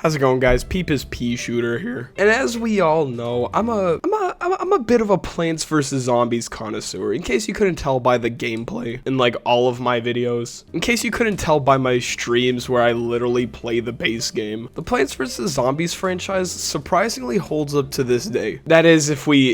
How's it going, guys? Peep is pea shooter here. And as we all know, I'm a bit of a Plants vs Zombies connoisseur. In case you couldn't tell by the gameplay in like all of my videos. In case you couldn't tell by my streams where I literally play the base game. The Plants vs Zombies franchise surprisingly holds up to this day. That is, if we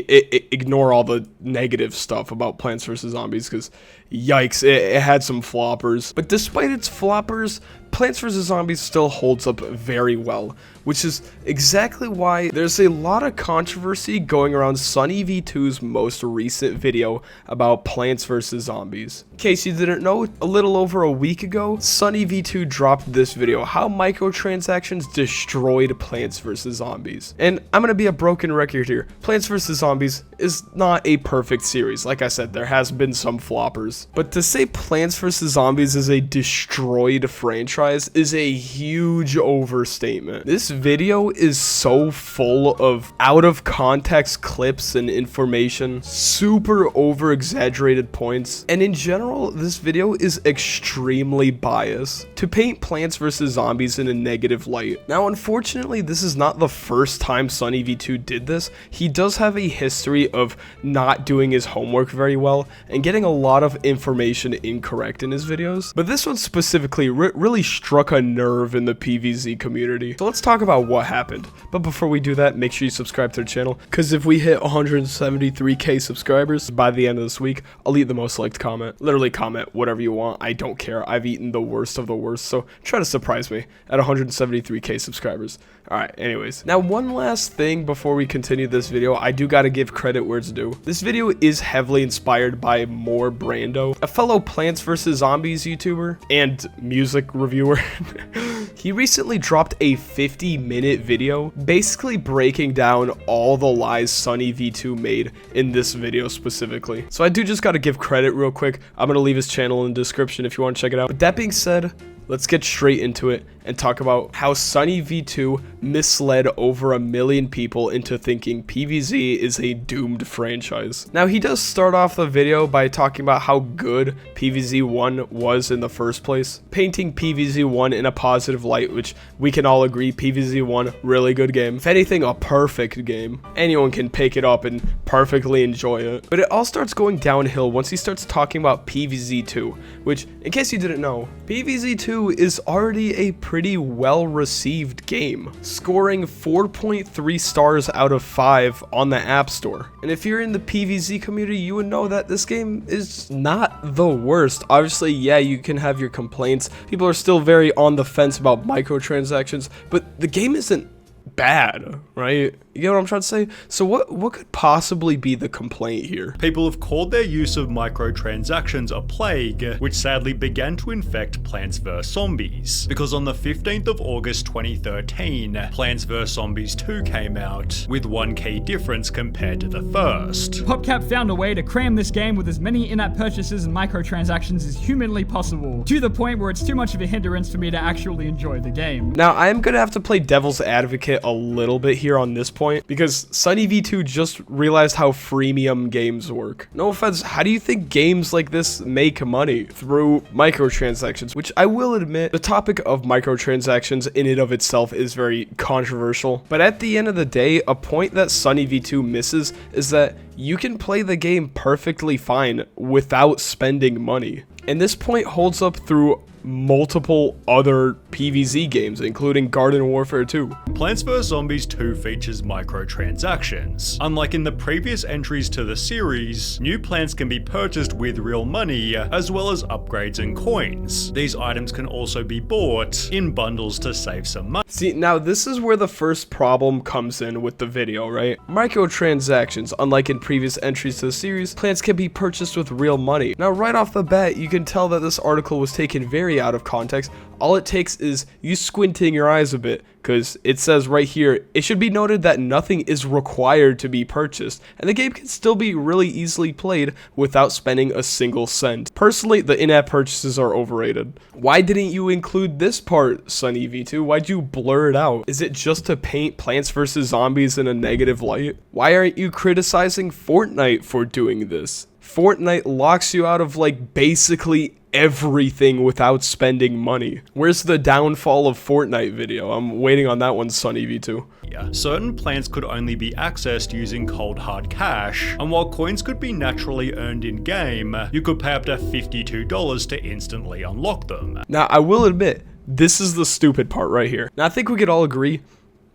ignore all the negative stuff about Plants vs Zombies, because yikes, it had some floppers. But despite its floppers, Plants vs Zombies still holds up very well, which is exactly why there's a lot of controversy going around SunnyV2's most recent video about Plants vs Zombies. In case you didn't know, a little over a week ago, SunnyV2 dropped this video, how microtransactions destroyed Plants vs Zombies. And I'm gonna be a broken record here. Plants vs Zombies is not a perfect series. Like I said, there has been some floppers. But to say Plants vs Zombies is a destroyed franchise is a huge overstatement. This video is so full of out of context clips and information, super over exaggerated points, and in general this video is extremely biased to paint Plants vs Zombies in a negative light. Now unfortunately this is not the first time SunnyV2 did this. He does have a history of not doing his homework very well and getting a lot of information incorrect in his videos, but this one specifically really struck a nerve in the PvZ community. So let's talk about what happened. But before we do that, make sure you subscribe to the channel, because if we hit 173k subscribers by the end of this week, I'll eat the most liked comment. Literally comment whatever you want. I don't care. I've eaten the worst of the worst, so try to surprise me at 173k subscribers. Alright, anyways. Now one last thing before we continue this video, I do gotta give credit where it's due. This video is heavily inspired by More Brando, a fellow Plants vs Zombies YouTuber and music reviewer. He recently dropped a 50-minute video basically breaking down all the lies SunnyV2 made in this video specifically. So I do just gotta give credit real quick. I'm gonna leave his channel in the description if you want to check it out. But that being said, let's get straight into it and talk about how SunnyV2 misled over 1 million people into thinking PvZ is a doomed franchise. Now he does start off the video by talking about how good PvZ1 was in the first place, painting PvZ1 in a positive light, which we can all agree PvZ1 really good game. If anything, a perfect game. Anyone can pick it up and perfectly enjoy it. But it all starts going downhill once he starts talking about PvZ2, which, in case you didn't know, PvZ2 is already a pretty well-received game, scoring 4.3 stars out of 5 on the App Store. And if you're in the PvZ community, you would know that this game is not the worst. Obviously, yeah, you can have your complaints. People are still very on the fence about microtransactions, but the game isn't bad, right? You know what I'm trying to say? So what could possibly be the complaint here? People have called their use of microtransactions a plague, which sadly began to infect Plants vs Zombies. Because on the 15th of August 2013, Plants vs Zombies 2 came out, with one key difference compared to the first. PopCap found a way to cram this game with as many in-app purchases and microtransactions as humanly possible, to the point where it's too much of a hindrance for me to actually enjoy the game. Now, I am gonna have to play devil's advocate a little bit here on this point, because SunnyV2 just realized how freemium games work. No offense, how do you think games like this make money? Through microtransactions, which I will admit, the topic of microtransactions in and of itself is very controversial. But at the end of the day, a point that SunnyV2 misses is that you can play the game perfectly fine without spending money. And this point holds up through multiple other PvZ games, including Garden Warfare 2. Plants vs Zombies 2 features microtransactions. Unlike in the previous entries to the series, new plants can be purchased with real money, as well as upgrades and coins. These items can also be bought in bundles to save some money. See, now this is where the first problem comes in with the video, right? Microtransactions, unlike in previous entries to the series, plants can be purchased with real money. Now right off the bat, you can tell that this article was taken very out of context. All it takes is you squinting your eyes a bit, because it says right here, it should be noted that nothing is required to be purchased, and the game can still be really easily played without spending a single cent. Personally, the in-app purchases are overrated. Why didn't you include this part, SunnyV2? Why'd you blur it out? Is it just to paint Plants vs Zombies in a negative light? Why aren't you criticizing Fortnite for doing this? Fortnite locks you out of like basically everything without spending money. Where's the downfall of Fortnite video? I'm waiting on that one, SunnyV2. Certain plans could only be accessed using cold hard cash, and while coins could be naturally earned in-game, you could pay up to $52 to instantly unlock them. Now, I will admit, this is the stupid part right here. Now, I think we could all agree,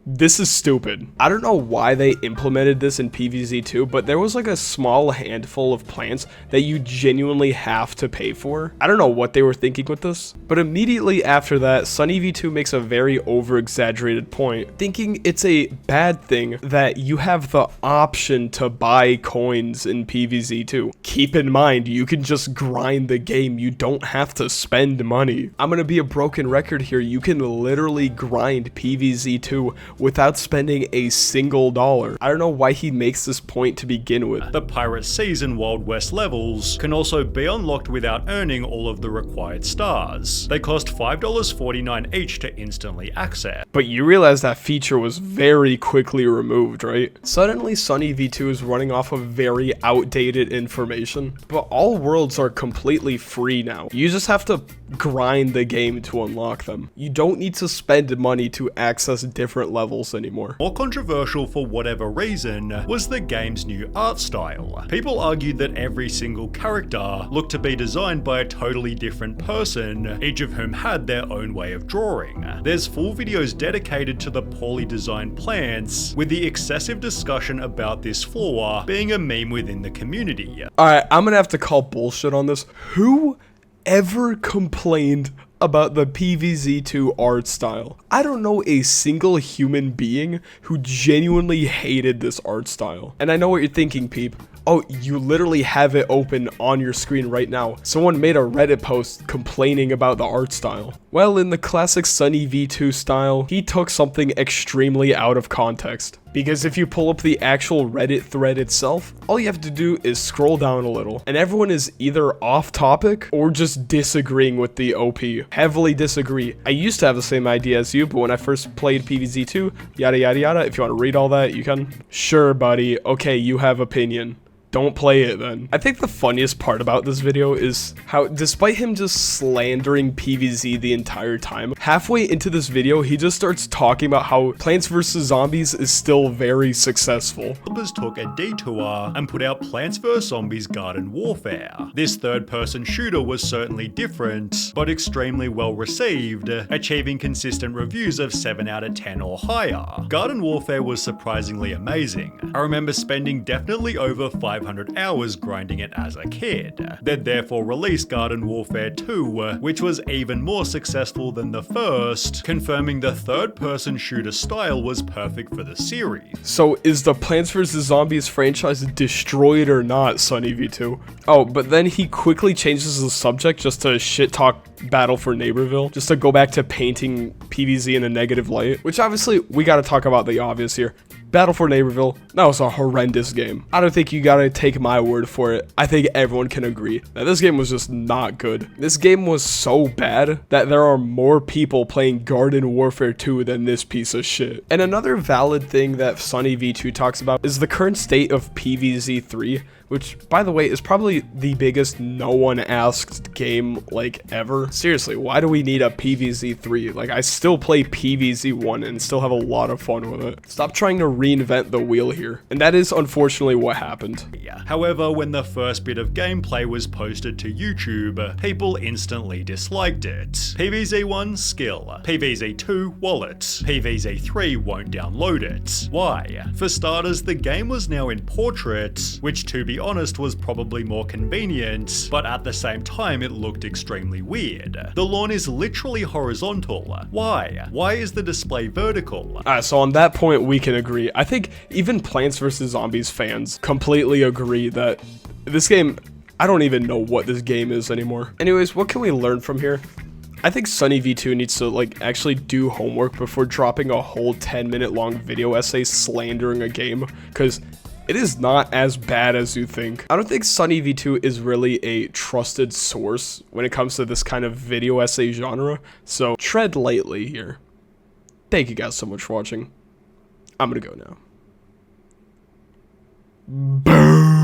this is stupid. I don't know why they implemented this in PvZ2, but there was like a small handful of plans that you genuinely have to pay for. I don't know what they were thinking with this, but immediately after that, SunnyV2 makes a very over-exaggerated point, thinking it's a bad thing that you have the option to buy coins in PvZ2. Keep in mind, you can just grind the game. You don't have to spend money. I'm gonna be a broken record here. You can literally grind PvZ2 without spending a single dollar. I don't know why he makes this point to begin with. The Pirate Seas and Wild West levels can also be unlocked without earning all of the required stars. They cost $5.49 each to instantly access. But you realize that feature was very quickly removed, right? Suddenly SunnyV2 is running off of very outdated information, but all worlds are completely free now. You just have to grind the game to unlock them. You don't need to spend money to access different levels anymore. More controversial for whatever reason was the game's new art style. People argued that every single character looked to be designed by a totally different person, each of whom had their own way of drawing. There's full videos dedicated to the poorly designed plants, with the excessive discussion about this flaw being a meme within the community. Alright, I'm gonna have to call bullshit on this. Who ever complained about the PvZ2 art style? I don't know a single human being who genuinely hated this art style. And I know what you're thinking, peep. Oh, you literally have it open on your screen right now. Someone made a Reddit post complaining about the art style. Well, in the classic SunnyV2 style, he took something extremely out of context. Because if you pull up the actual Reddit thread itself, all you have to do is scroll down a little, and everyone is either off topic or just disagreeing with the OP. Heavily disagree. I used to have the same idea as you, but when I first played PvZ2, yada yada yada, if you want to read all that, you can. Sure, buddy. Okay, you have opinion. Don't play it then. I think the funniest part about this video is how, despite him just slandering PvZ the entire time, halfway into this video, he just starts talking about how Plants vs. Zombies is still very successful. Developers took a detour and put out Plants vs. Zombies Garden Warfare. This third-person shooter was certainly different, but extremely well received, achieving consistent reviews of 7 out of 10 or higher. Garden Warfare was surprisingly amazing. I remember spending definitely over 500 hours grinding it as a kid. They'd therefore released Garden Warfare 2, which was even more successful than the first, confirming the third-person shooter style was perfect for the series. So is the Plants vs. Zombies franchise destroyed or not, SunnyV2? Oh, but then he quickly changes the subject just to shit talk Battle for Neighborville, just to go back to painting PvZ in a negative light, which obviously we gotta talk about the obvious here. Battle for Neighborville, that was a horrendous game. I don't think you gotta take my word for it. I think everyone can agree that this game was just not good. This game was so bad that there are more people playing Garden Warfare 2 than this piece of shit. And another valid thing that SunnyV2 talks about is the current state of PvZ 3, which, by the way, is probably the biggest no one asked game, like, ever. Seriously, why do we need a PvZ 3? Like, I still play PvZ 1 and still have a lot of fun with it. Stop trying to reinvent the wheel here. And that is unfortunately what happened. However, when the first bit of gameplay was posted to YouTube, people instantly disliked it. PvZ 1, skill. PvZ 2, wallet. PvZ 3 won't download it. Why? For starters, the game was now in portrait, which, to be honest, was probably more convenient, but at the same time it looked extremely weird. The lawn is literally horizontal. Why? Why is the display vertical? Alright, so on that point we can agree. I think even Plants vs. Zombies fans completely agree that this game, I don't even know what this game is anymore. Anyways, what can we learn from here? I think SunnyV2 needs to like actually do homework before dropping a whole 10-minute long video essay slandering a game, because it is not as bad as you think. I don't think SunnyV2 is really a trusted source when it comes to this kind of video essay genre, so tread lightly here. Thank you guys so much for watching. I'm gonna go now. Boom.